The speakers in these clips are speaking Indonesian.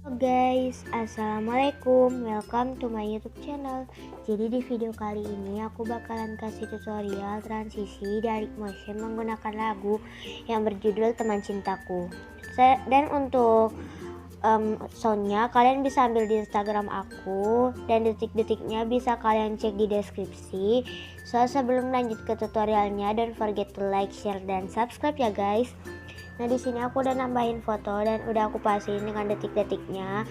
Halo guys, assalamualaikum, welcome to my YouTube channel. Jadi di video kali ini aku bakalan kasih tutorial transisi dari motion menggunakan lagu yang berjudul Teman Cintaku. Dan untuk soundnya kalian bisa ambil di Instagram aku, dan detik-detiknya bisa kalian cek di deskripsi. So sebelum lanjut ke tutorialnya, don't forget to like, share, dan subscribe ya guys. Nah di sini aku udah nambahin foto dan udah aku pastiin dengan detik-detiknya.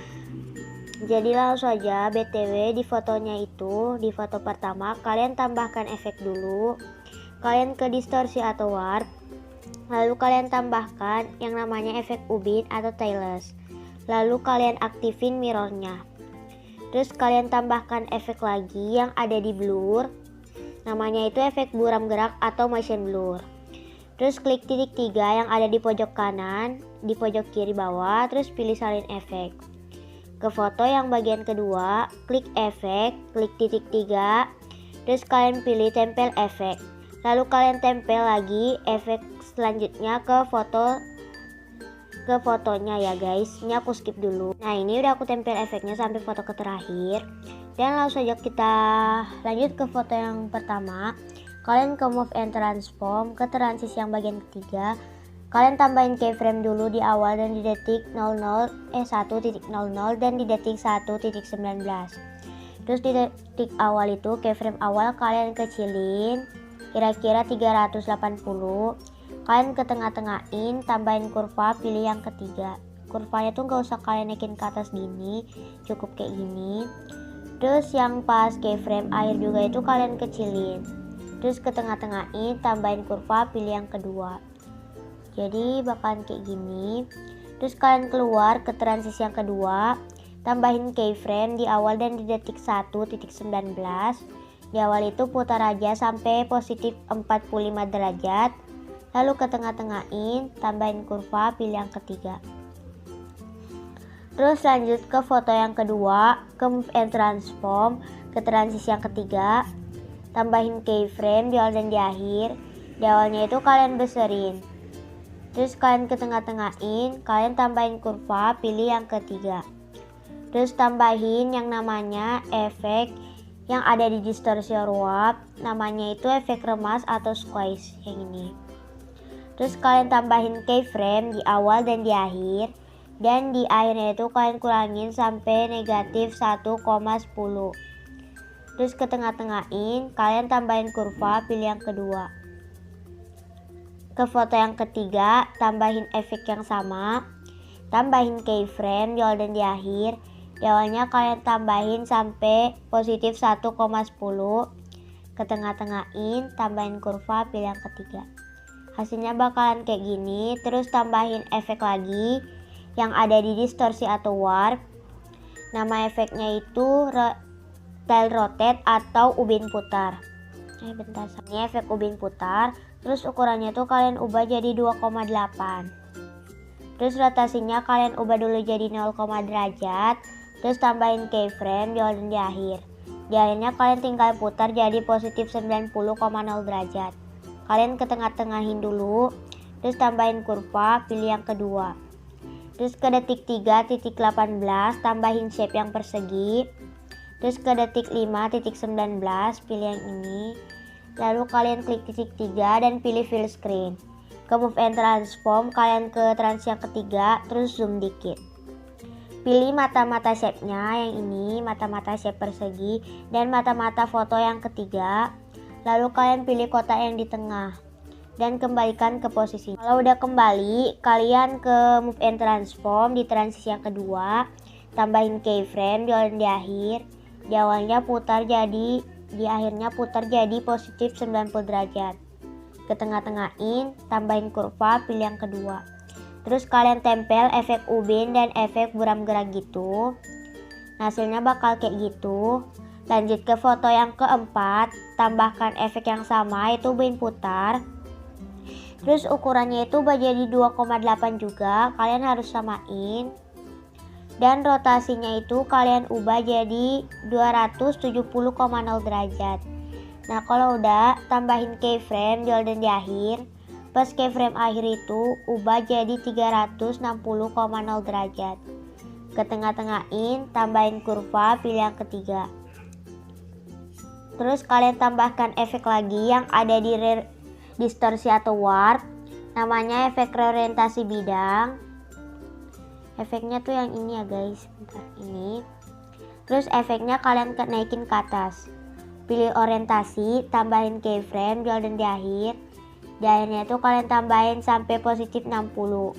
Jadi langsung aja, BTW di fotonya itu, di foto pertama kalian tambahkan efek dulu. Kalian ke distorsi atau warp, lalu kalian tambahkan yang namanya efek ubin atau tailless. Lalu kalian aktifin mirrornya. Terus kalian tambahkan efek lagi yang ada di blur, namanya itu efek buram gerak atau motion blur. Terus klik titik 3 yang ada di pojok kanan, di pojok kiri bawah, terus pilih salin efek. Ke foto yang bagian kedua, klik efek, klik titik 3, terus kalian pilih tempel efek. Lalu kalian tempel lagi efek selanjutnya ke fotonya ya guys. Ini aku skip dulu. Nah ini udah aku tempel efeknya sampai foto ke terakhir. Dan langsung aja kita lanjut ke foto yang pertama. Kalian ke move and transform ke transisi yang bagian ketiga. Kalian tambahin keyframe dulu di awal dan di detik 1.00 dan di detik 1.19. Terus di detik awal itu keyframe awal kalian kecilin kira-kira 380. Kalian ke tengah-tengahin, tambahin kurva, pilih yang ketiga. Kurvanya tuh gak usah kalian naikin ke atas gini, cukup kayak gini. Terus yang pas keyframe akhir juga itu kalian kecilin. Terus ke tengah-tengahin, tambahin kurva, pilih yang kedua. Jadi bakalan kayak gini. Terus kalian keluar ke transisi yang kedua, tambahin keyframe di awal dan di detik 1.19. Di awal itu putar aja sampai positif 45 derajat. Lalu ke tengah-tengahin, tambahin kurva, pilih yang ketiga. Terus lanjut ke foto yang kedua, ke move and transform ke transisi yang ketiga. Tambahin keyframe di awal dan di akhir. Di awalnya itu kalian beserin. Terus kalian ke tengah-tengahin, kalian tambahin kurva, pilih yang ketiga. Terus tambahin yang namanya efek yang ada di distorsi warp, namanya itu efek remas atau squeeze yang ini. Terus kalian tambahin keyframe di awal dan di akhir. Dan di akhirnya itu kalian kurangin sampai negatif 1,10. Terus ke tengah-tengahin, kalian tambahin kurva, pilih yang kedua. Ke foto yang ketiga, tambahin efek yang sama. Tambahin keyframe di awal dan di akhir. Di awalnya kalian tambahin sampai positif 1,10. Ke tengah-tengahin, tambahin kurva, pilih yang ketiga. Hasilnya bakalan kayak gini. Terus tambahin efek lagi yang ada di distorsi atau warp. Nama efeknya itu tail rotate atau ubin putar. Ini efek ubin putar. Terus ukurannya tuh kalian ubah jadi 2,8. Terus rotasinya kalian ubah dulu jadi 0, derajat. Terus tambahin keyframe di awal dan di akhir. Di akhirnya kalian tinggal putar jadi positif 90,0 derajat. Kalian ke tengah-tengahin dulu. Terus tambahin kurva, pilih yang kedua. Terus ke detik 3.18 tambahin shape yang persegi. Terus ke detik 5.19 pilih yang ini. Lalu kalian klik titik 3 dan pilih fill screen. Ke move and transform kalian ke transisi yang ketiga, terus zoom dikit. Pilih mata-mata shape-nya yang ini, mata-mata shape persegi dan mata-mata foto yang ketiga. Lalu kalian pilih kotak yang di tengah dan kembalikan ke posisi. Kalau udah kembali, kalian ke move and transform di transisi yang kedua, tambahin keyframe di awal dan di akhir. Di awalnya putar jadi, di akhirnya putar jadi positif 90 derajat. Ke tengah-tengahin, tambahin kurva, pilih yang kedua. Terus kalian tempel efek ubin dan efek buram gerak gitu. Hasilnya bakal kayak gitu. Lanjut ke foto yang keempat, tambahkan efek yang sama yaitu ubin putar. Terus ukurannya itu jadi 2,8 juga, kalian harus samain. Dan rotasinya itu kalian ubah jadi 270,0 derajat. Nah kalau udah, tambahin keyframe di awal dan di akhir. Pas keyframe akhir itu ubah jadi 360,0 derajat. Ke tengah-tengahin, tambahin kurva, pilih yang ketiga. Terus kalian tambahkan efek lagi yang ada di distorsi atau warp. Namanya efek reorientasi bidang. Efeknya tuh yang ini ya guys, bentar, ini. Terus efeknya kalian naikin ke atas. Pilih orientasi, tambahin keyframe, golden di akhir. Di akhirnya itu kalian tambahin sampai positif 60.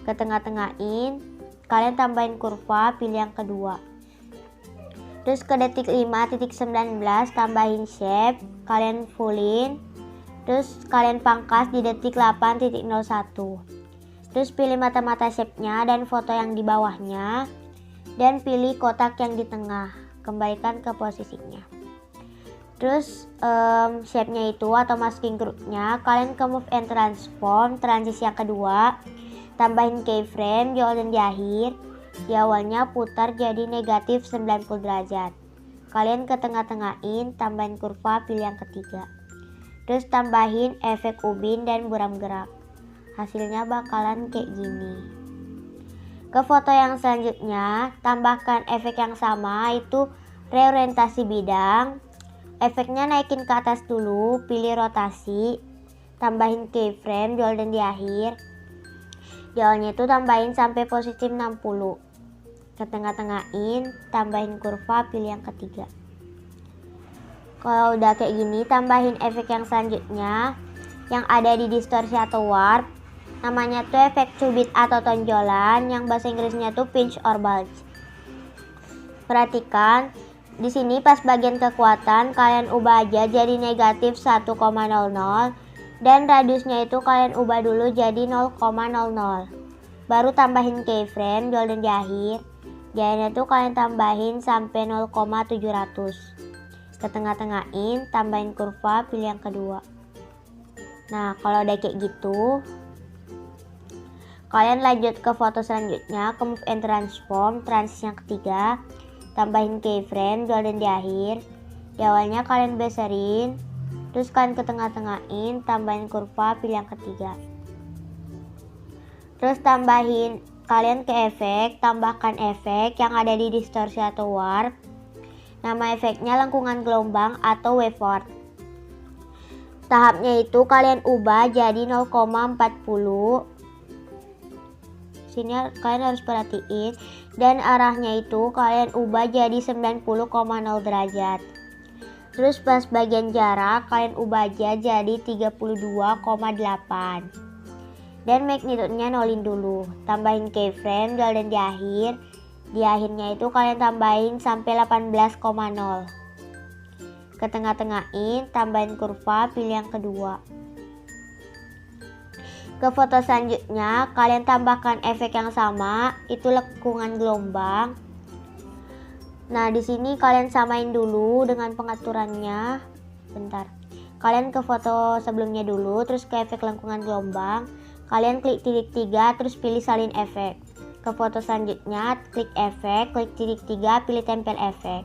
Ke tengah-tengahin, kalian tambahin kurva, pilih yang kedua. Terus ke detik 5.19 tambahin shape, kalian fullin. Terus kalian pangkas di detik 8.01. Terus pilih mata-mata shape-nya dan foto yang di bawahnya. Dan pilih kotak yang di tengah, kembalikan ke posisinya. Terus shape-nya itu atau masking groupnya kalian ke move and transform, transisi yang kedua, tambahin keyframe, golden di akhir. Di awalnya putar jadi negatif 90 derajat. Kalian ke tengah-tengahin, tambahin kurva, pilih yang ketiga. Terus tambahin efek ubin dan buram gerak. Hasilnya bakalan kayak gini. Ke foto yang selanjutnya, tambahkan efek yang sama, itu reorientasi bidang. Efeknya naikin ke atas dulu, pilih rotasi, tambahin keyframe, golden di akhir. Di awalnya itu tambahin sampai positif 60. Ke tengah-tengahin, tambahin kurva, pilih yang ketiga. Kalau udah kayak gini, tambahin efek yang selanjutnya yang ada di distorsi atau warp. Namanya tuh efek cubit atau tonjolan, yang bahasa Inggrisnya tuh pinch or bulge. Perhatikan, di sini pas bagian kekuatan kalian ubah aja jadi negatif 1,00 dan radiusnya itu kalian ubah dulu jadi 0,00. Baru tambahin keyframe, golden di akhir. Di akhirnya tuh kalian tambahin sampai 0,700. Ke tengah-tengahin, tambahin kurva, pilih yang kedua. Nah, kalau udah kayak gitu, kalian lanjut ke foto selanjutnya, ke move and transform, transisi yang ketiga. Tambahin keyframe, golden di akhir. Di awalnya kalian besarin. Terus kalian ke tengah-tengahin, tambahin kurva, pilih yang ketiga. Terus kalian ke efek, tambahkan efek yang ada di distorsi atau warp. Nama efeknya lengkungan gelombang atau wavefort. Tahapnya itu kalian ubah jadi 0,40. Sini kalian harus perhatiin, dan arahnya itu kalian ubah jadi 90,0 derajat. Terus pas bagian jarak kalian ubah aja jadi 32,8. Dan magnitude-nya nolin dulu. Tambahin keyframe, golden di akhir. Di akhirnya itu kalian tambahin sampai 18,0. Ke tengah-tengahin, tambahin kurva, pilih yang kedua. Ke foto selanjutnya, kalian tambahkan efek yang sama, itu lengkungan gelombang. Nah, di sini kalian samain dulu dengan pengaturannya. Bentar. Kalian ke foto sebelumnya dulu, terus ke efek lengkungan gelombang. Kalian klik titik 3, terus pilih salin efek. Ke foto selanjutnya, klik efek, klik titik 3, pilih tempel efek.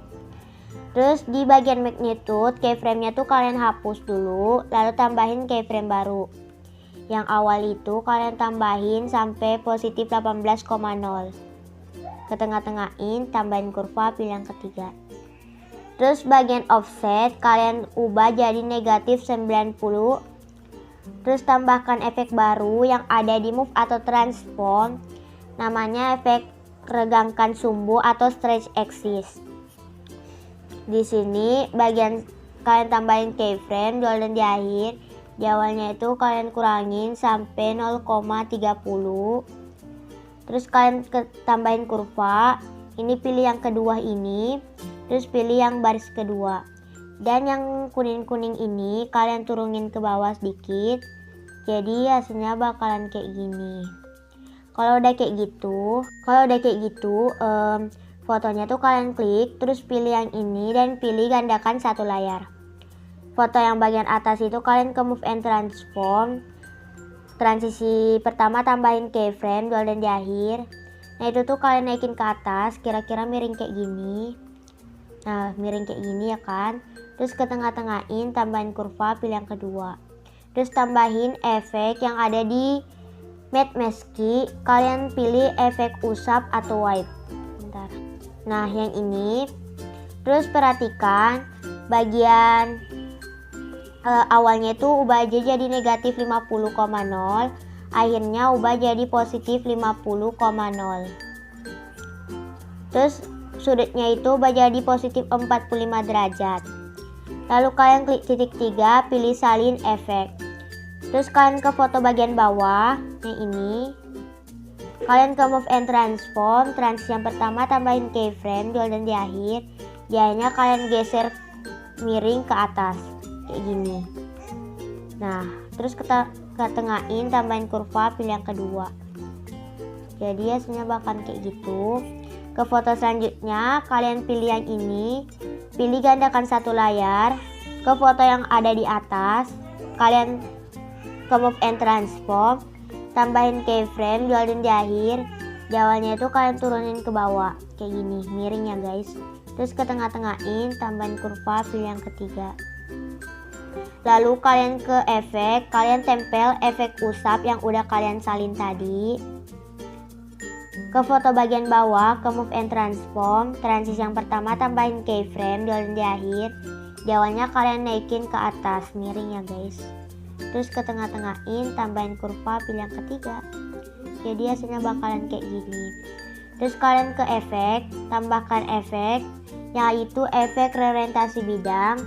Terus di bagian magnitude, keyframe-nya tuh kalian hapus dulu, lalu tambahin keyframe baru. Yang awal itu kalian tambahin sampai positif 18,0. Ke tengah-tengahin, tambahin kurva, pilih yang ketiga. Terus bagian offset kalian ubah jadi negatif 90. Terus tambahkan efek baru yang ada di move atau transform. Namanya efek regangkan sumbu atau stretch axis. Di sini bagian kalian tambahin keyframe, golden di akhir. Di awalnya itu kalian kurangin sampai 0,30. Terus kalian tambahin kurva. Ini pilih yang kedua ini. Terus pilih yang baris kedua. Dan yang kuning-kuning ini kalian turunin ke bawah sedikit. Jadi hasilnya bakalan kayak gini. Kalau udah kayak gitu, fotonya tuh kalian klik. Terus pilih yang ini dan pilih gandakan satu layar. Foto yang bagian atas itu kalian ke move and transform. Transisi pertama tambahin keyframe, golden di akhir. Nah itu tuh kalian naikin ke atas, kira-kira miring kayak gini. Nah miring kayak gini ya kan. Terus ke tengah-tengahin, tambahin kurva, pilih yang kedua. Terus tambahin efek yang ada di matte maski, kalian pilih efek usap atau wipe. Bentar. Nah, yang ini. Terus perhatikan bagian awalnya itu ubah aja jadi negatif 50,0, akhirnya ubah jadi positif 50,0. Terus sudutnya itu ubah jadi positif 45 derajat. Lalu kalian klik titik 3, pilih salin efek. Terus kalian ke foto bagian bawah, yang ini. Kalian ke move and transform, transisi yang pertama tambahin keyframe, golden di akhir. Jadinya kalian geser miring ke atas, kayak gini. Nah, terus ke tengahin, tambahin kurva, pilih yang kedua. Jadi hasilnya bakalan kayak gitu. Ke foto selanjutnya, kalian pilih yang ini. Pilih gandakan satu layar. Ke foto yang ada di atas, kalian ke move and transform, tambahin keyframe, golden di akhir. Jawanya itu kalian turunin ke bawah, kayak gini, miring ya guys. Terus ke tengah-tengahin, tambahin kurva, pilih yang ketiga. Lalu kalian ke efek, kalian tempel efek usap yang udah kalian salin tadi. Ke foto bagian bawah, ke move and transform, transisi yang pertama tambahin keyframe, golden di akhir. Jawanya kalian naikin ke atas, miring ya guys. Terus ke tengah-tengahin, tambahin kurva, pilih yang ketiga. Jadi hasilnya bakalan kayak gini. Terus kalian ke efek, tambahkan efek, yaitu efek reorientasi bidang.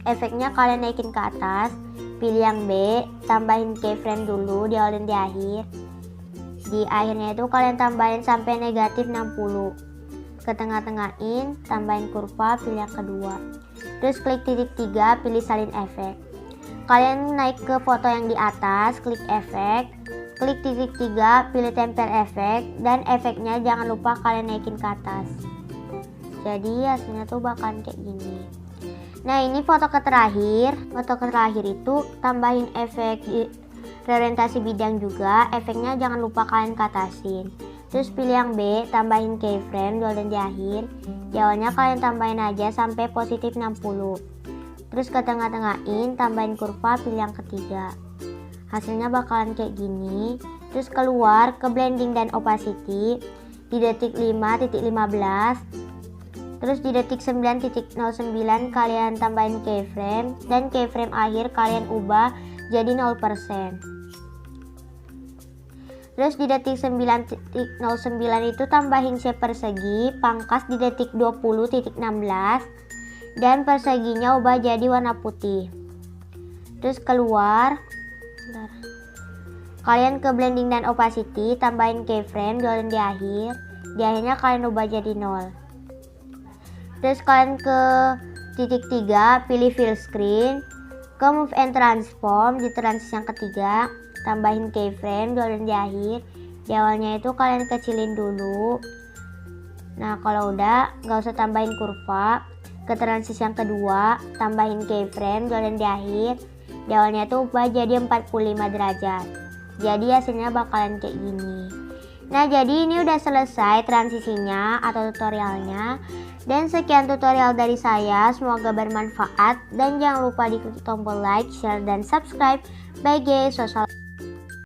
Efeknya kalian naikin ke atas, pilih yang B, tambahin keyframe dulu di awal dan di akhir. Di akhirnya itu kalian tambahin sampai negatif 60. Ke tengah-tengahin, tambahin kurva, pilih yang kedua. Terus klik titik 3, pilih salin efek. Kalian naik ke foto yang di atas, klik efek, klik titik 3, pilih tempel efek, dan efeknya jangan lupa kalian naikin ke atas. Jadi hasilnya tuh bakalan kayak gini. Nah, ini foto ke terakhir. Foto ke terakhir itu tambahin efek reorientasi bidang juga, efeknya jangan lupa kalian ke atasin. Terus pilih yang B, tambahin keyframe, golden di akhir. Jawanya kalian tambahin aja sampai positif 60. Terus ke tengah-tengahin, tambahin kurva, pilih yang ketiga. Hasilnya bakalan kayak gini. Terus keluar ke blending dan opacity di detik 5.15. Terus di detik 9.09 kalian tambahin keyframe, dan keyframe akhir kalian ubah jadi 0%. Terus di detik 9.09 itu tambahin shape persegi, pangkas di detik 20.16, dan perseginya ubah jadi warna putih. Terus keluar, kalian ke blending dan opacity, tambahin keyframe, golden di akhir. Di akhirnya kalian ubah jadi 0. Terus kalian ke titik 3, pilih fill screen, ke move and transform di transisi yang ketiga, tambahin keyframe, golden di akhir. Di awalnya itu kalian kecilin dulu. Nah, kalau udah nggak usah tambahin kurva. Ke transisi yang kedua, tambahin keyframe, golden di akhir. Di awalnya itu ubah jadi 45 derajat. Jadi hasilnya bakalan kayak gini. Nah, jadi ini udah selesai transisinya atau tutorialnya. Dan sekian tutorial dari saya, semoga bermanfaat. Dan jangan lupa diklik tombol like, share, dan subscribe. Bye guys, wassalamualaikum.